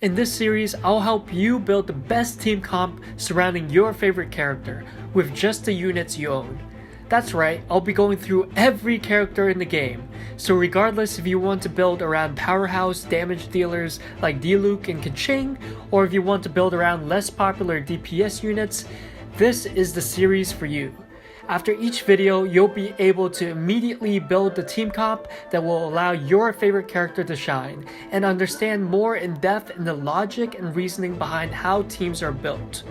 In this series, I'll help you build the best team comp surrounding your favorite character with just the units you own. That's right, I'll be going through every character in the game, so regardless if you want to build around powerhouse damage dealers like Diluc and Keqing, or if you want to build around less popular DPS units, this is the series for you. After each video, you'll be able to immediately build the team comp that will allow your favorite character to shine, and understand more in depth in the logic and reasoning behind how teams are built.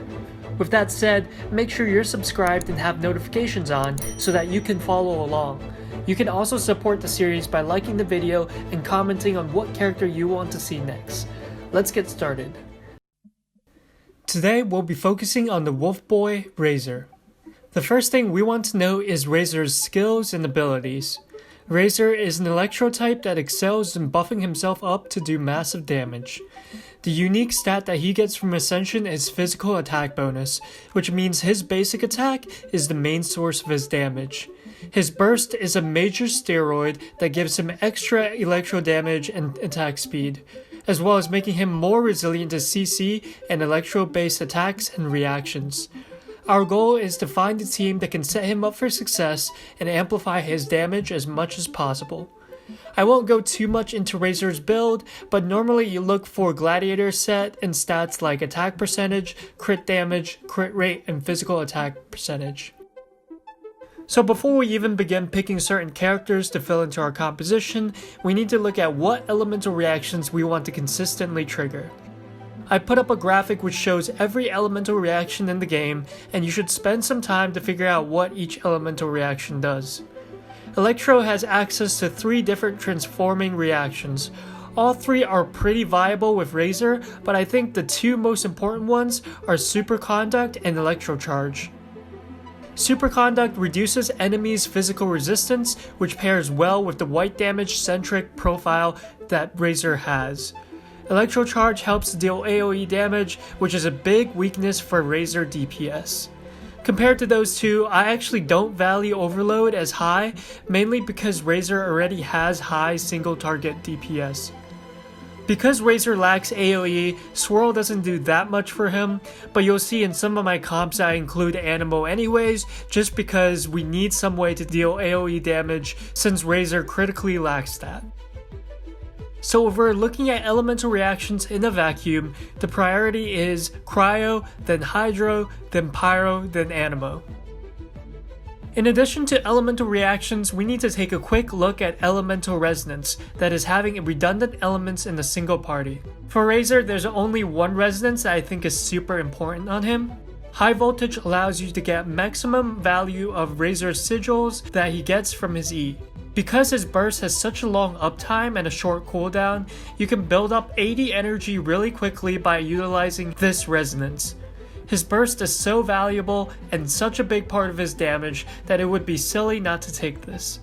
With that said, make sure you're subscribed and have notifications on so that you can follow along. You can also support the series by liking the video and commenting on what character you want to see next. Let's get started. Today we'll be focusing on the Wolf Boy, Razor. The first thing we want to know is Razor's skills and abilities. Razor is an electro type that excels in buffing himself up to do massive damage. The unique stat that he gets from Ascension is physical attack bonus, which means his basic attack is the main source of his damage. His burst is a major steroid that gives him extra electro damage and attack speed, as well as making him more resilient to CC and electro-based attacks and reactions. Our goal is to find a team that can set him up for success and amplify his damage as much as possible. I won't go too much into Razor's build, but normally you look for gladiator set and stats like attack percentage, crit damage, crit rate, and physical attack percentage. So before we even begin picking certain characters to fill into our composition, we need to look at what elemental reactions we want to consistently trigger. I put up a graphic which shows every elemental reaction in the game, and you should spend some time to figure out what each elemental reaction does. Electro has access to 3 different transforming reactions. All 3 are pretty viable with Razor, but I think the 2 most important ones are Superconduct and Electrocharge. Superconduct reduces enemies' physical resistance, which pairs well with the white damage centric profile that Razor has. Electrocharge helps deal AoE damage, which is a big weakness for Razor DPS. Compared to those 2, I actually don't value Overload as high, mainly because Razor already has high single target DPS. Because Razor lacks AoE, Swirl doesn't do that much for him, but you'll see in some of my comps I include Animo anyways, just because we need some way to deal AoE damage since Razor critically lacks that. So if we're looking at elemental reactions in a vacuum, the priority is Cryo, then Hydro, then Pyro, then Animo. In addition to elemental reactions, we need to take a quick look at elemental resonance, that is having redundant elements in a single party. For Razor, there's only one resonance that I think is super important on him. High Voltage allows you to get maximum value of Razor's sigils that he gets from his E. Because his burst has such a long uptime and a short cooldown, you can build up 80 energy really quickly by utilizing this resonance. His burst is so valuable and such a big part of his damage that it would be silly not to take this.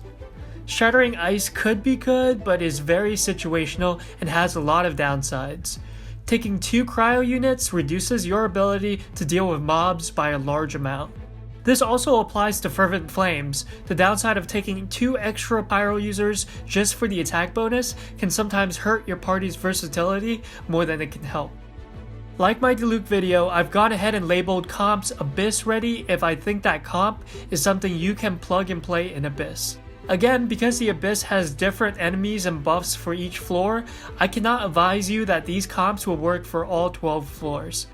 Shattering Ice could be good, but is very situational and has a lot of downsides. Taking 2 cryo units reduces your ability to deal with mobs by a large amount. This also applies to Fervent Flames. The downside of taking 2 extra Pyro users just for the attack bonus can sometimes hurt your party's versatility more than it can help. Like my Diluc video, I've gone ahead and labeled comps Abyss ready if I think that comp is something you can plug and play in Abyss. Again, because the Abyss has different enemies and buffs for each floor, I cannot advise you that these comps will work for all 12 floors.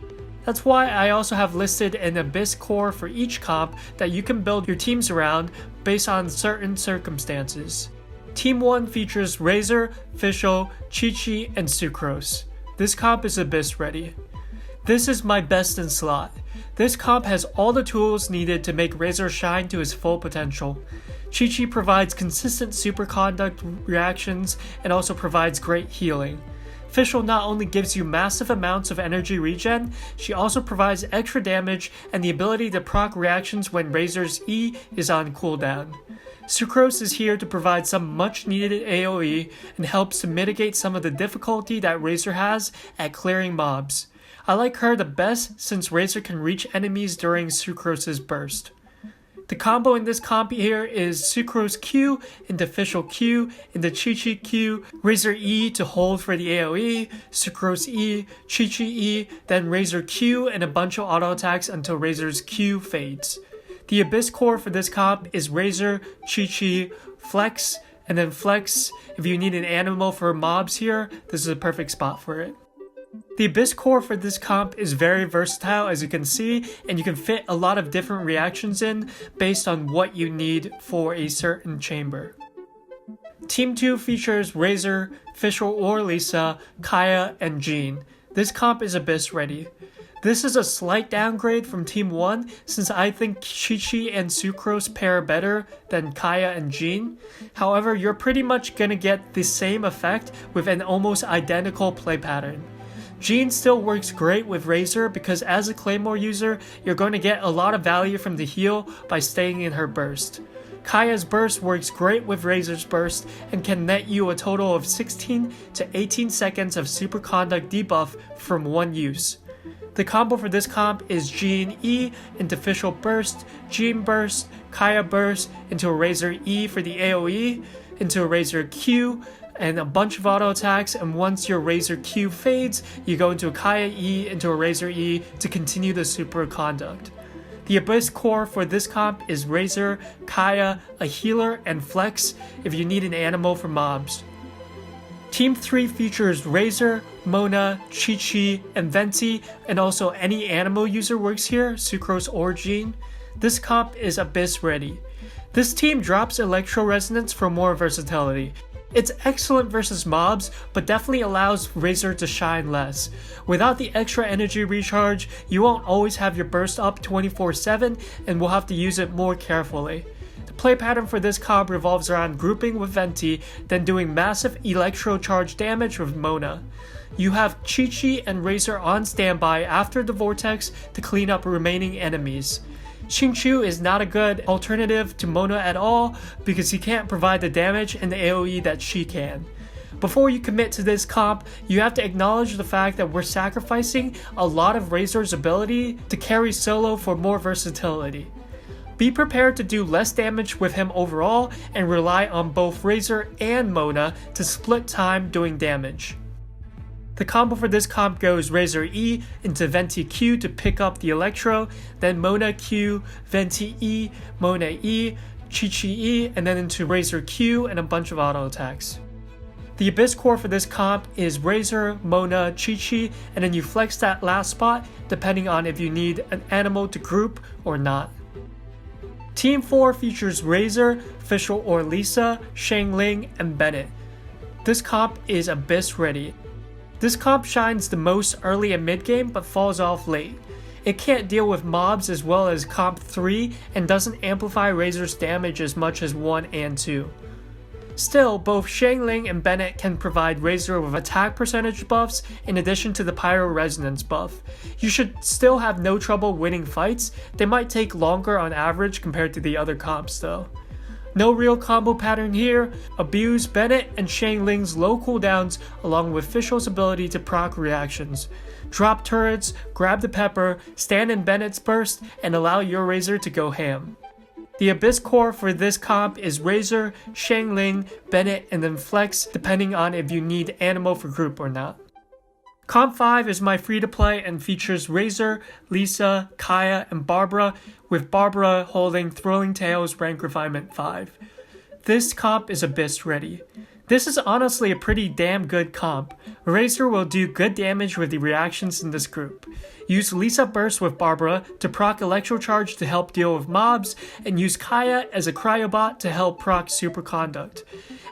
That's why I also have listed an Abyss core for each comp that you can build your teams around based on certain circumstances. Team 1 features Razor, Fischl, Chi-Chi, and Sucrose. This comp is Abyss ready. This is my best in slot. This comp has all the tools needed to make Razor shine to his full potential. Chi-Chi provides consistent superconduct reactions and also provides great healing. Fischl not only gives you massive amounts of energy regen, she also provides extra damage and the ability to proc reactions when Razor's E is on cooldown. Sucrose is here to provide some much needed AoE and helps to mitigate some of the difficulty that Razor has at clearing mobs. I like her the best since Razor can reach enemies during Sucrose's burst. The combo in this comp here is Sucrose Q into Fischl Q into Chi-Chi Q, Razor E to hold for the AoE, Sucrose E, Chi-Chi E, then Razor Q and a bunch of auto attacks until Razor's Q fades. The Abyss core for this comp is Razor, Chi-Chi, Flex, and then Flex. If you need an animal for mobs here, this is a perfect spot for it. The Abyss core for this comp is very versatile, as you can see, and you can fit a lot of different reactions in based on what you need for a certain chamber. Team 2 features Razor, Fischl or Lisa, Kaya, and Jean. This comp is Abyss ready. This is a slight downgrade from Team 1 since I think Chi-Chi and Sucrose pair better than Kaya and Jean. However, you're pretty much gonna get the same effect with an almost identical play pattern. Jean still works great with Razor because as a Claymore user, you're going to get a lot of value from the heal by staying in her burst. Kaya's burst works great with Razor's burst and can net you a total of 16 to 18 seconds of superconduct debuff from one use. The combo for this comp is Jean E into Fischl burst, Jean burst, Kaya burst into a Razor E for the AoE, into a Razor Q, and a bunch of auto attacks, and once your Razor Q fades, you go into a Kaya E into a Razor E to continue the superconduct. The Abyss core for this comp is Razor, Kaya, a healer, and Flex if you need an animal for mobs. Team 3 features Razor, Mona, Chi-Chi, and Venti, and also any animal user works here, Sucrose or Jean. This comp is Abyss ready. This team drops Electro Resonance for more versatility. It's excellent versus mobs, but definitely allows Razor to shine less. Without the extra energy recharge, you won't always have your burst up 24/7 and will have to use it more carefully. The play pattern for this comp revolves around grouping with Venti, then doing massive electro charge damage with Mona. You have Chi-Chi and Razor on standby after the Vortex to clean up remaining enemies. Xingqiu is not a good alternative to Mona at all because he can't provide the damage and the AoE that she can. Before you commit to this comp, you have to acknowledge the fact that we're sacrificing a lot of Razor's ability to carry solo for more versatility. Be prepared to do less damage with him overall and rely on both Razor and Mona to split time doing damage. The combo for this comp goes Razor E into Venti Q to pick up the Electro, then Mona Q, Venti E, Mona E, Chi-Chi E, and then into Razor Q and a bunch of auto attacks. The Abyss core for this comp is Razor, Mona, Chi-Chi, and then you flex that last spot depending on if you need an animal to group or not. Team 4 features Razor, Fischl or Lisa, Xiangling, and Bennett. This comp is Abyss ready. This comp shines the most early and mid game but falls off late. It can't deal with mobs as well as comp 3 and doesn't amplify Razor's damage as much as 1 and 2. Still, both Xiangling and Bennett can provide Razor with attack percentage buffs in addition to the Pyro Resonance buff. You should still have no trouble winning fights. They might take longer on average compared to the other comps though. No real combo pattern here. Abuse Bennett and Xiangling's low cooldowns along with Fischl's ability to proc reactions. Drop turrets, grab the pepper, stand in Bennett's burst, and allow your Razor to go ham. The Abyss core for this comp is Razor, Xiangling, Bennett, and then Flex depending on if you need animal for group or not. Comp 5 is my free-to-play and features Razor, Lisa, Kaya, and Barbara, with Barbara holding Thrilling Tales Rank Refinement 5. This comp is Abyss ready. This is honestly a pretty damn good comp. Razor will do good damage with the reactions in this group. Use Lisa Burst with Barbara to proc Electro Charge to help deal with mobs, and use Kaya as a Cryobot to help proc Superconduct.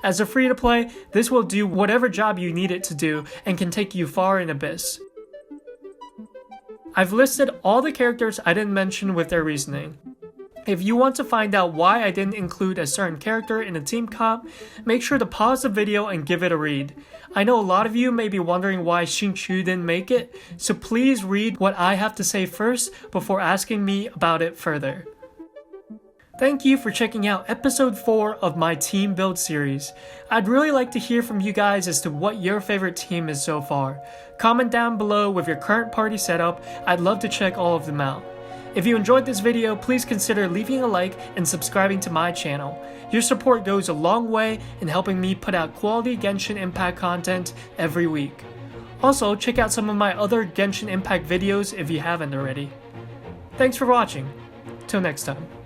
As a free-to-play, this will do whatever job you need it to do and can take you far in Abyss. I've listed all the characters I didn't mention with their reasoning. If you want to find out why I didn't include a certain character in a team comp, make sure to pause the video and give it a read. I know a lot of you may be wondering why Xingqiu didn't make it, so please read what I have to say first before asking me about it further. Thank you for checking out episode 4 of my team build series. I'd really like to hear from you guys as to what your favorite team is so far. Comment down below with your current party setup, I'd love to check all of them out. If you enjoyed this video, please consider leaving a like and subscribing to my channel. Your support goes a long way in helping me put out quality Genshin Impact content every week. Also, check out some of my other Genshin Impact videos if you haven't already. Thanks for watching. Till next time.